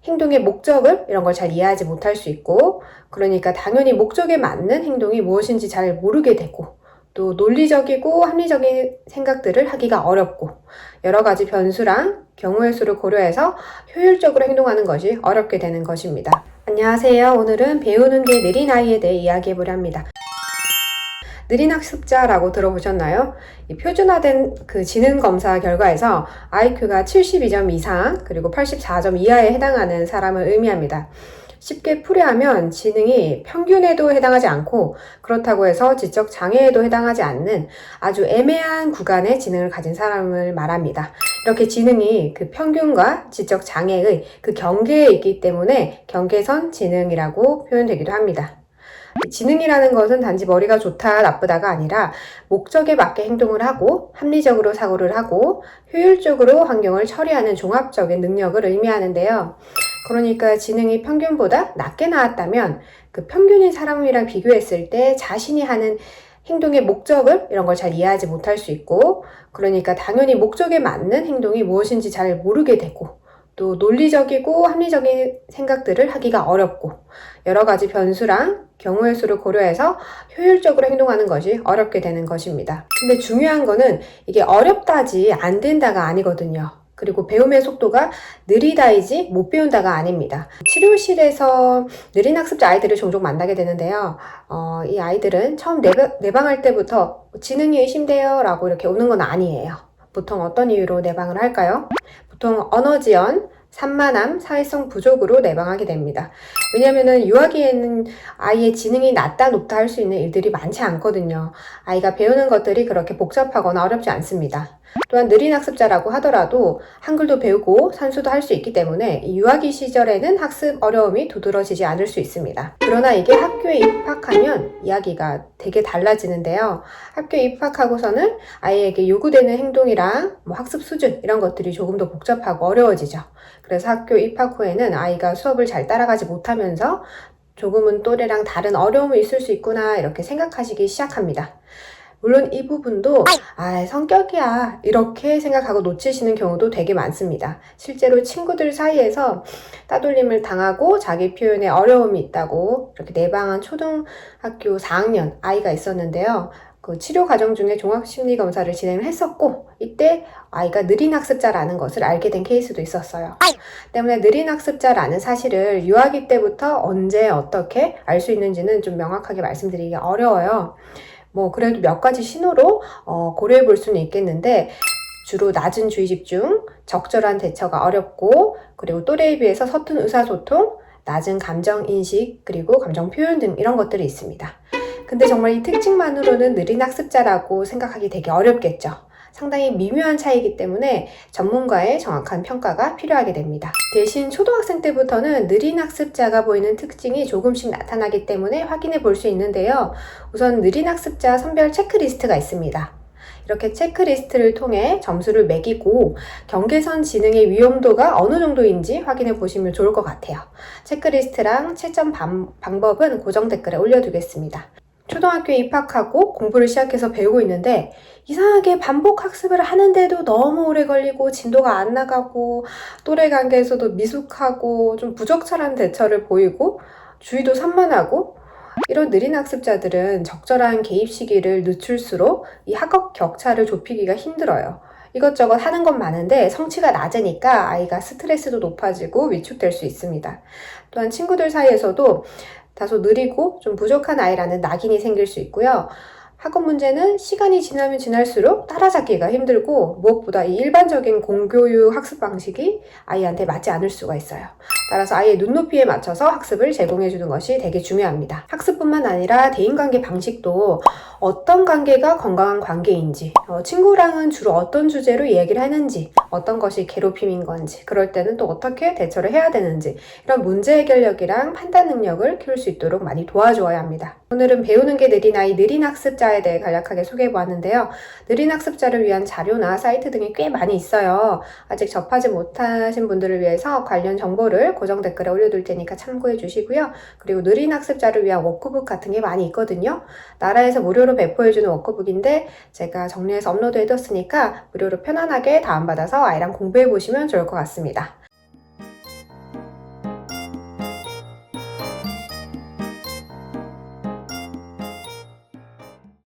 행동의 목적을 이런 걸 잘 이해하지 못할 수 있고, 그러니까 당연히 목적에 맞는 행동이 무엇인지 잘 모르게 되고, 또 논리적이고 합리적인 생각들을 하기가 어렵고, 여러 가지 변수랑 경우의 수를 고려해서 효율적으로 행동하는 것이 어렵게 되는 것입니다. 안녕하세요. 오늘은 배우는 게 느린 아이에 대해 이야기해보려 합니다. 느린 학습자라고 들어보셨나요? 이 표준화된 그 지능 검사 결과에서 IQ가 72점 이상 그리고 84점 이하에 해당하는 사람을 의미합니다. 쉽게 풀이하면 지능이 평균에도 해당하지 않고, 그렇다고 해서 지적 장애에도 해당하지 않는 아주 애매한 구간의 지능을 가진 사람을 말합니다. 이렇게 지능이 그 평균과 지적 장애의 그 경계에 있기 때문에 경계선 지능이라고 표현되기도 합니다. 지능이라는 것은 단지 머리가 좋다 나쁘다가 아니라 목적에 맞게 행동을 하고 합리적으로 사고를 하고 효율적으로 환경을 처리하는 종합적인 능력을 의미하는데요. 그러니까 지능이 평균보다 낮게 나왔다면 그 평균인 사람이랑 비교했을 때 자신이 하는 행동의 목적을 이런 걸 잘 이해하지 못할 수 있고, 그러니까 당연히 목적에 맞는 행동이 무엇인지 잘 모르게 되고, 또 논리적이고 합리적인 생각들을 하기가 어렵고, 여러 가지 변수랑 경우의 수를 고려해서 효율적으로 행동하는 것이 어렵게 되는 것입니다. 근데 중요한 거는 이게 어렵다지 안 된다가 아니거든요. 그리고 배움의 속도가 느리다이지 못 배운다가 아닙니다. 치료실에서 느린 학습자 아이들을 종종 만나게 되는데요. 이 아이들은 처음 내방할 때부터 지능이 의심돼요 라고 이렇게 오는 건 아니에요. 보통 어떤 이유로 내방을 할까요? 보통 언어지연, 산만함, 사회성 부족으로 내방하게 됩니다. 왜냐면은 유아기에는 아이의 지능이 낮다 높다 할 수 있는 일들이 많지 않거든요. 아이가 배우는 것들이 그렇게 복잡하거나 어렵지 않습니다. 또한 느린 학습자라고 하더라도 한글도 배우고 산수도 할 수 있기 때문에 유아기 시절에는 학습 어려움이 두드러지지 않을 수 있습니다. 그러나 이게 학교에 입학하면 이야기가 되게 달라지는데요. 학교에 입학하고서는 아이에게 요구되는 행동이랑 학습 수준 이런 것들이 조금 더 복잡하고 어려워지죠. 그래서 학교 입학 후에는 아이가 수업을 잘 따라가지 못하면서 조금은 또래랑 다른 어려움이 있을 수 있구나 이렇게 생각하시기 시작합니다. 물론 이 부분도 성격이야 이렇게 생각하고 놓치시는 경우도 되게 많습니다. 실제로 친구들 사이에서 따돌림을 당하고 자기 표현에 어려움이 있다고 이렇게 내방한 초등학교 4학년 아이가 있었는데요. 그 치료 과정 중에 종합심리검사를 진행을 했었고, 이때 아이가 느린 학습자라는 것을 알게 된 케이스도 있었어요. 때문에 느린 학습자라는 사실을 유아기 때부터 언제 어떻게 알 수 있는지는 좀 명확하게 말씀드리기 어려워요. 그래도 몇 가지 신호로 고려해 볼 수는 있겠는데, 주로 낮은 주의 집중, 적절한 대처가 어렵고, 그리고 또래에 비해서 서툰 의사소통, 낮은 감정 인식, 그리고 감정 표현 등 이런 것들이 있습니다. 근데 정말 이 특징만으로는 느린 학습자라고 생각하기 되게 어렵겠죠. 상당히 미묘한 차이이기 때문에 전문가의 정확한 평가가 필요하게 됩니다. 대신 초등학생 때부터는 느린 학습자가 보이는 특징이 조금씩 나타나기 때문에 확인해 볼 수 있는데요. 우선 느린 학습자 선별 체크리스트가 있습니다. 이렇게 체크리스트를 통해 점수를 매기고 경계선 지능의 위험도가 어느 정도인지 확인해 보시면 좋을 것 같아요. 체크리스트랑 채점 방법은 고정 댓글에 올려두겠습니다. 초등학교에 입학하고 공부를 시작해서 배우고 있는데 이상하게 반복 학습을 하는데도 너무 오래 걸리고 진도가 안 나가고 또래 관계에서도 미숙하고 좀 부적절한 대처를 보이고 주의도 산만하고, 이런 느린 학습자들은 적절한 개입 시기를 늦출수록 이 학업 격차를 좁히기가 힘들어요. 이것저것 하는 건 많은데 성취가 낮으니까 아이가 스트레스도 높아지고 위축될 수 있습니다. 또한 친구들 사이에서도 다소 느리고 좀 부족한 아이라는 낙인이 생길 수 있고요. 학업 문제는 시간이 지나면 지날수록 따라잡기가 힘들고, 무엇보다 이 일반적인 공교육 학습 방식이 아이한테 맞지 않을 수가 있어요. 따라서 아이의 눈높이에 맞춰서 학습을 제공해 주는 것이 되게 중요합니다. 학습뿐만 아니라 대인관계 방식도 어떤 관계가 건강한 관계인지, 친구랑은 주로 어떤 주제로 이야기를 하는지, 어떤 것이 괴롭힘인 건지, 그럴 때는 또 어떻게 대처를 해야 되는지, 이런 문제 해결력이랑 판단 능력을 키울 수 있도록 많이 도와줘야 합니다. 오늘은 배우는 게 느린 아이, 느린 학습자에 대해 간략하게 소개해 보았는데요. 느린 학습자를 위한 자료나 사이트 등이 꽤 많이 있어요. 아직 접하지 못하신 분들을 위해서 관련 정보를 고정 댓글에 올려둘 테니까 참고해 주시고요. 그리고 느린 학습자를 위한 워크북 같은 게 많이 있거든요. 나라에서 무료로 배포해주는 워크북인데 제가 정리해서 업로드 해뒀으니까 무료로 편안하게 다운받아서 아이랑 공부해 보시면 좋을 것 같습니다.